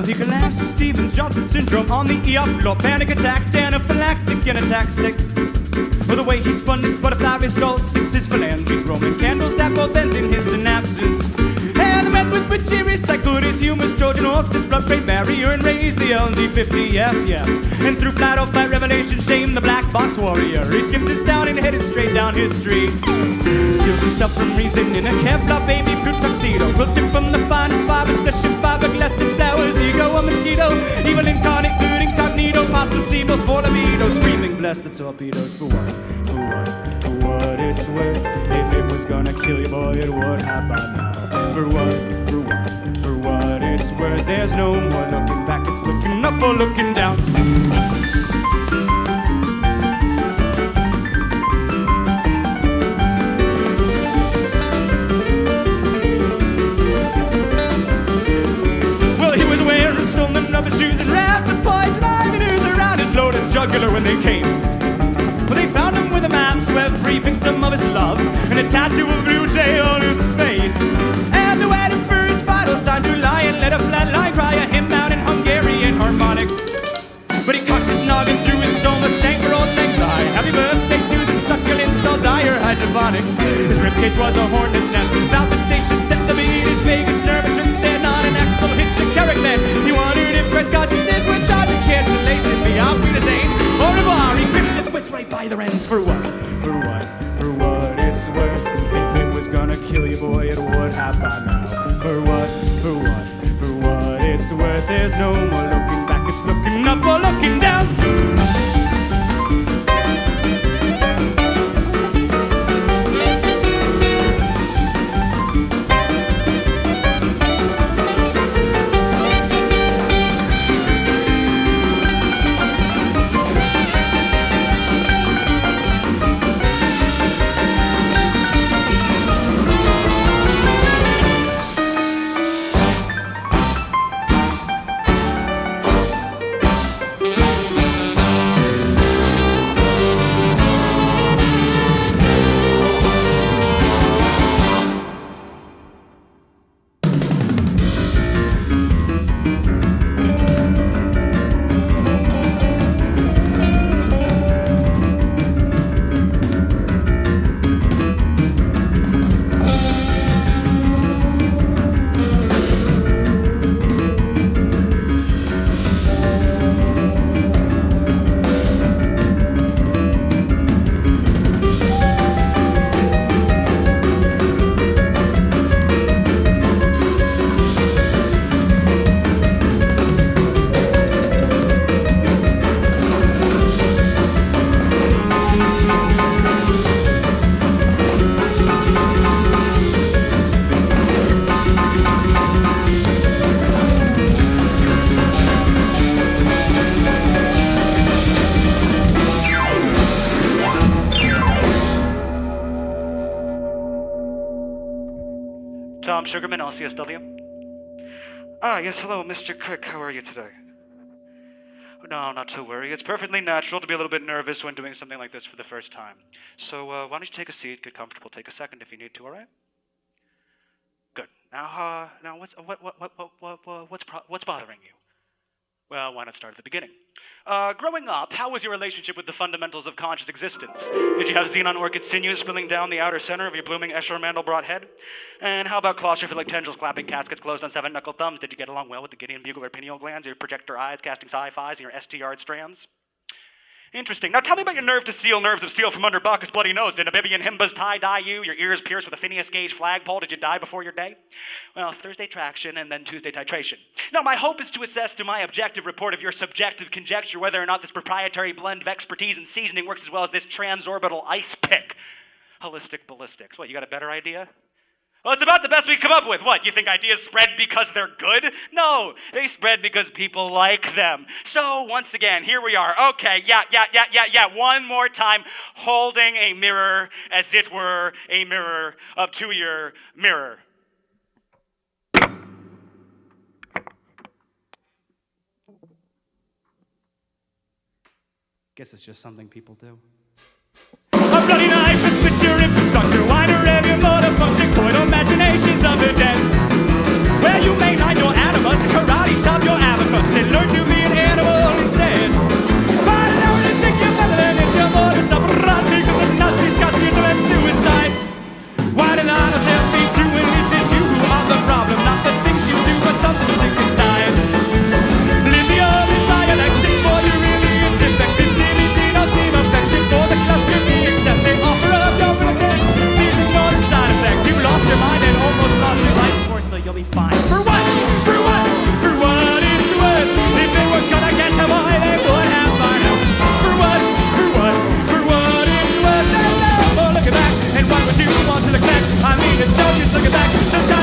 Well, he collapsed with Stevens-Johnson syndrome on the ER floor. Panic attack, anaphylactic, and attack sick. Well, the way he spun his butterfly restosis, his phalanges, Roman candles at both ends in his synapses. And the meth with which he recycled his humus, Trojan horse, his blood-brain barrier, and raised the LD50, yes, yes. And through flat-out-flat revelation, shame the black box warrior. He skimmed this down and headed straight down history. Steals himself from reason in a Kevlar baby blue tuxedo, quilted from the finest fibers, flesh and fiberglass and flowers. Ego a mosquito, evil incarnate, good incognito, past placebos for libido, screaming bless the torpedoes. For what? For what? For what it's worth. If it was gonna kill you, boy, it would have by now. For what? For what? For what it's worth. There's no more looking back, it's looking up or looking down. Shoes and wrapped in poison ivy news around his lotus jugular when they came. Well, they found him with a map to every victim of his love and a tattoo of blue jay on his face. And the way for his vital sign to lie and let a flat line cry a hymn out in Hungarian harmonic. But he cocked his noggin through his stoma, sang for old lang syne. Happy birthday to the succulents, all dire hydroponics. His ribcage was a hornet's nest. Palpitations set the beat, his vagus nerve and took sand on an axle hitch a carrot man. He wondered if Christ's consciousness would charge in cancellation beyond Peter's aid. Au revoir, he gripped his wits right by the ends. For what? For what? For what it's worth. If it was gonna kill you, boy, it would have by now. For what? For what? For what it's worth. There's no more looking back, it's looking up or looking down. Tom Sugarman, LCSW. Yes, hello, Mr. Crick. How are you today? No, not to worry. It's perfectly natural to be a little bit nervous when doing something like this for the first time. So, why don't you take a seat, get comfortable, take a second if you need to, all right? Good. Now, what's bothering you? Well, why not start at the beginning? Growing up, how was your relationship with the fundamentals of conscious existence? Did you have xenon orchid sinews spilling down the outer center of your blooming Escher Mandelbrot head? And how about claustrophilic tendrils clapping caskets closed on seven-knuckle thumbs? Did you get along well with the Gideon bugler pineal glands, your projector eyes casting sci-fis, and your ST-yard strands? Interesting. Now tell me about your nerve to seal nerves of steel from under Bacchus' bloody nose. Did Abibian Himbas tie-dye you? Your ears pierced with a Phineas Gage flagpole? Did you die before your day? Well, Thursday traction and then Tuesday titration. Now my hope is to assess through my objective report of your subjective conjecture whether or not this proprietary blend of expertise and seasoning works as well as this transorbital ice pick. Holistic ballistics. What, you got a better idea? Well, it's about the best we come up with. What, you think ideas spread because they're good? No, they spread because people like them. So, once again, here we are. Okay, yeah. One more time, holding a mirror as it were a mirror up to your mirror. Guess it's just something people do. A bloody knife to split your infrastructure, wider every motor function, coital machinations of the dead. Where you mainline your animus, karate chop your animus. what you want to look back. I mean, it's no use looking back. Sometimes